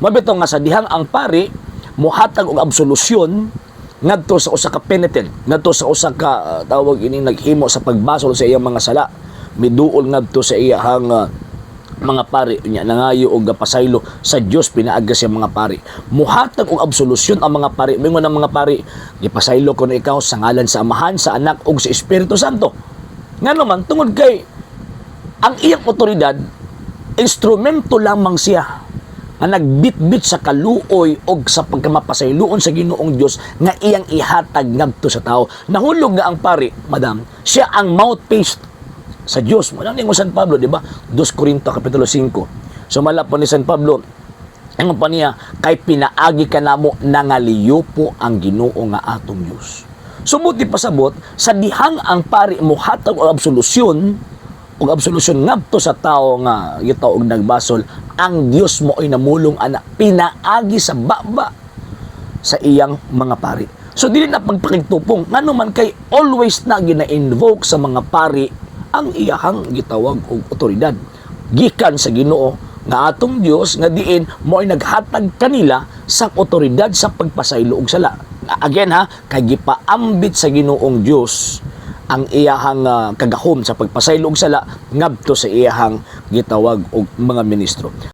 Mabito nga sa dihang ang pari mohatag og absolusyon ngadto sa usa ka penitent, ngadto sa usa ka tawag ini naghimo sa pagbasol sa iyang mga sala, miduol ngadto sa iyang mga pari nya nangayo og pasaylo sa Dios pinaaga siya mga pari. Muhatag og absolusyon ang mga pari. Mingon ang mga pari, gipasaylo ko na ikaw sa ngalan sa Amahan, sa Anak ug sa Espiritu Santo. Ngano man tungod kay ang iyang otoridad instrumento lamang siya nga nagbitbit sa kaluoy o sa pagkamapasayloon sa Ginoong Dios nga iyang ihatag ngadto sa tao. Nahulog nga ang pari, madam, siya ang mouthpiece sa Dios. Mo ni San Pablo, di ba? 2 Corinto kapitulo 5. Sumala po ni San Pablo, ang pa niya, kay pinaagi ka namo nangaliyo po ang Ginoo nga atong Dios. Sumuti pasabot sa dihang ang pari mohatag og absolusyon ngadto sa tao nga gitaw og nagbasol, ang Dios mo ay namulong ana pinaagi sa baba sa iyang mga pari. So dili na pagpakigtupong ngano man kay always na gina-invoke sa mga pari ang iyahang gitawag og otoridad gikan sa Ginoo nga atong Dios nga diin mo ay naghatag kanila sa otoridad sa pagpasaylo og sala. Again ha, kay gipaambit sa Ginoong Dios ang iyahang kagahom sa pagpasaylo og sala ngadto sa iyahang gitawag og mga ministro.